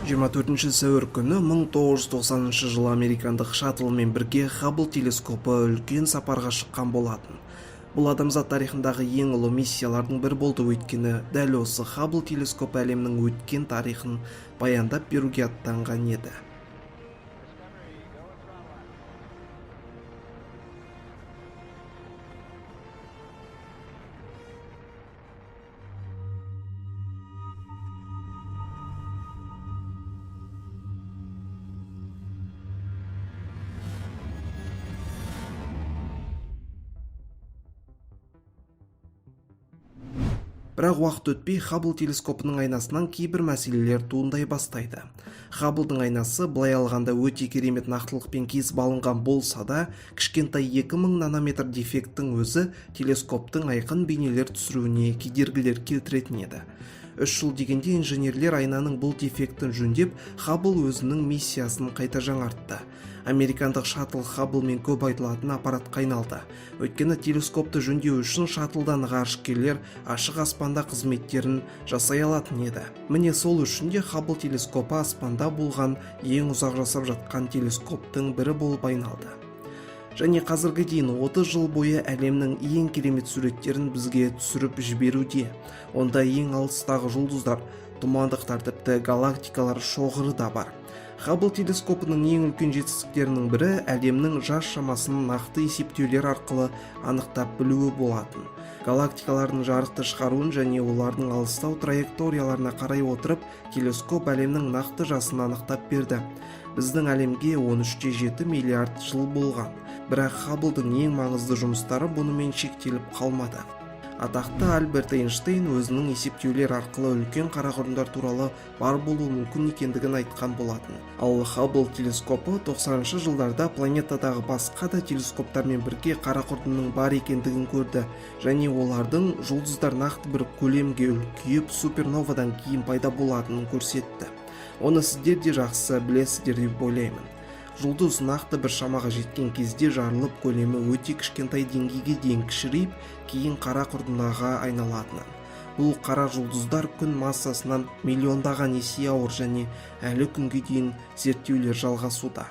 24 сәуір күні 1990 жылы американдық шаттлмен бірге Хаббл телескопы үлкен сапарға шыққан болатын. Бұл адамзат тарихындағы ең ұлы миссиялардың бірі болды, өйткені дәл осы Хаббл телескопы әлемнің өткен тарихын баяндап беруге аттанған еді. Бірақ уақыт өтпей Хаббл телескопының айнасынан кейбір мәселелер туындай бастайды. Хабблдың айнасы былай алғанда өте керемет нақтылықпен кесіп алынған болса да, кішкентай 2000 нанометр дефекттің өзі телескоптың айқын бейнелер түсіруіне кедергілер келтіретін еді. 3 жыл дегенде инженерлер айнаның бұл дефектін жөндеп, Хаббл өзінің миссиясын қайта жаңартты. Американдық шаттл Хабблмен көп айтылатын аппаратқа айналды. Өйткені телескопты жөндеу үшін шаттлдан ғарышкерлер ашық аспанда қызметтерін жасай алатын еді. Міне сол үшін де Хаббл телескопы аспанда болған ең ұзақ жасап жатқан телескоптың бірі болып айналды. Және қазірге дейін 30 жыл бойы әлемнің ең керемет суреттерін бізге түсіріп жіберуде. Онда ең алыстағы жұлдыздар, тұмандықтар, тіпті галактикалар шоғыры да бар. Хаббл телескопының ең үлкен жетістіктерінің бірі әлемнің жас шамасын нақты есептеулер арқылы анықтап білуі болатын. Галактикалардың жарықты шығаруын және олардың алыстау траекторияларына қарай отырып, телескоп әлемнің нақты жасын анықтап берді. Біздің әлемге 13,7 миллиард жыл болған. Бірақ Хабблдың ең маңызды жұмыстары бұнымен шектеліп қалмады. Атақты Альберт Эйнштейн өзінің есептеулер арқылы үлкен қара құрдымдар туралы бар болуы мүмкін екендігін айтқан болатын. Ал Хаббл телескопы 90-шы жылдарда планетадағы басқа да телескоптармен бірге қара құрдымның бар екендігін көрді, және олардың жұлдыздар нақты бір көлемге үлкейіп суперновадан кейін пайда болатынын көрсетті. Оны сіздер де жақсы білесіздер деп ойлаймын. Жұлдыз нақты бір шамаға жеткен кезде жарылып, көлемі өте кішкентай деңгейге дейін кішірейіп, кейін қара құрдымға айналатынын. Бұл қара жұлдыздар күн массасынан миллиондаған есе ауыр және әлі күнге дейін зерттеулер жалғасуда.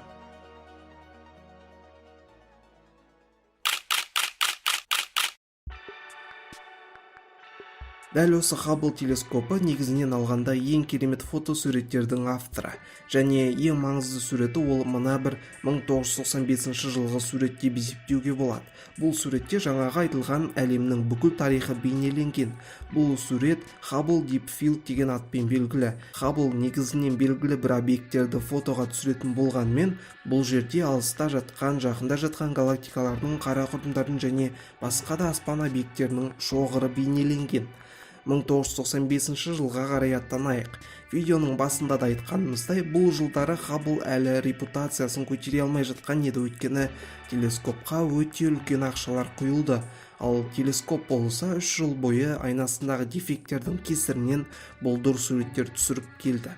Дәл осы Хаббл телескопы негізінен алғанда ең керемет фотосуреттердің авторы, және ең маңызды суреті ол мына бір 1995 жылғы сурет деп есептеуге болады. Бұл суретте жаңағы айтылған әлемнің бүкіл тарихы бейнеленген. Бұл сурет Хаббл Deep Field деген атпен белгілі. Хаббл негізінен белгілі бір объекттерді фотоға түсіретін болғанмен, бұл жерде алыста жатқан, жақында жатқан галактикалардың, қара құрдымдардың және басқа да аспан объекттерінің шоғыры бейнеленген. 1995 жылға қарай аттанайық. Видеоның басында да айтқанымыздай, бұл жылдары Хаббл әлі репутациясын көтере алмай жатқан еді, өйткені телескопқа өте үлкен ақшалар құйылды. Ал телескоп болса 3 жыл бойы айнасындағы дефекттердің кесірінен бұлдыр суреттер түсіріп келді.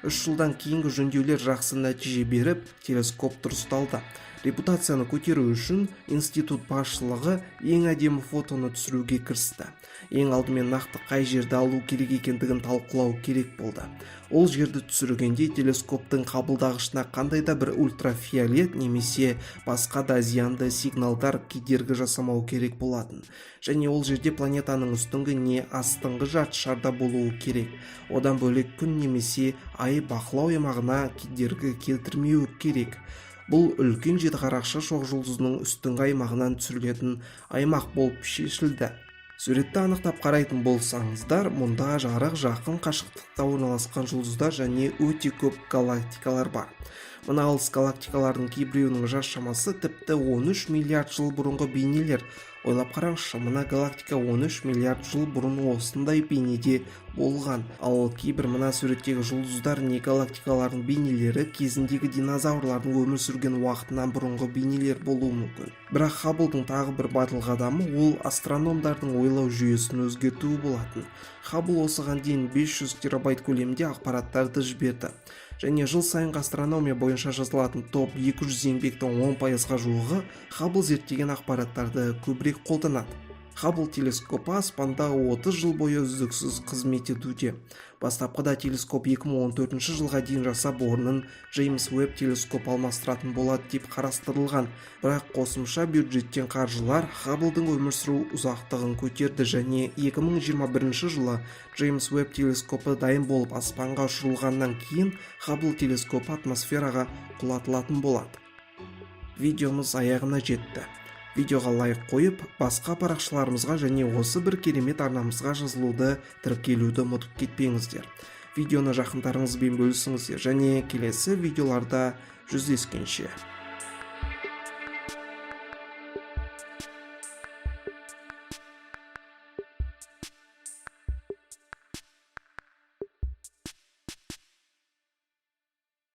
3 жылдан кейінгі жөндеулер жақсы нәтиже беріп, телескоп дұрысталды. Репутацияны көтеру үшін институт басшылығы ең әдемі фотоны түсіруге кірісті. Ең алдымен нақты қай жерді алу керек екендігін талқылау керек болды. Ол жерді түсіргенде телескоптың қабылдағышына қандай да бір ультрафиолет немесе басқа да зиянды сигналдар кедергі жасамау керек болатын. Және ол жерде планетаның үстіңгі не астыңғы жарты шарда болуы керек. Одан бөлек күн немесе ай бақылау аймағына кедергі келтірмеуі керек. Бұл үлкен жетіқарақшы шоқжұлдызының үстіңгі аймағынан түсірілетін аймақ болып шешілді. Суретті анықтап қарайтын болсаңыздар, мұнда жарық жақын қашықтықта орналасқан жұлдыздар және өте көп галактикалар бар. Мына алыс галактикалардың кейбіреуінің жас шамасы тіпті 13 миллиард жыл бұрынғы бейнелер. Ойлап қараңызшы, мына галактика 13 миллиард жыл бұрын осындай бейнеде болған. Ал кейбір мына суреттегі жұлдыздар не галактикалардың бейнелері кезіндегі динозаврлардың өмір сүрген уақытынан бұрынғы бейнелер болуы мүмкін. Бірақ Хабблдың тағы бір батыл қадамы ол астрономдардың ойлау жүйесін өзгертуі болатын. Хаббл осыған дейін 500 терабайт көлемінде ақпараттарды жіберді. Және жыл сайынғы астрономия бойынша жазылатын топ 200 еңбектің 10%-ға жуығы Хаббл зерттеген ақпараттарды көбірек қолданады. Хаббл телескопы аспанда 30 жыл бойы үздіксіз қызмет етуде. Бастапқыда телескоп 2014 жылға дейін жасап орнын Джеймс Уэбб телескоп алмастыратын болады деп қарастырылған. Бірақ қосымша бюджеттен қаржылар Хабблдың өмір сүру ұзақтығын көтерді және 2021 жылы Джеймс Уэбб телескопы дайын болып аспанға ұшырылғаннан кейін Хаббл телескопы атмосфераға құлатылатын болады. Видеомыз аяғына жетті. Видеоға лайк қойып, басқа парақшаларымызға және осы бір керемет арнамызға жазылуды, тіркелуді ұмытып кетпеңіздер. Видеоны жақындарыңызбен бөлісіңіздер және келесі видеоларда жүздескенше.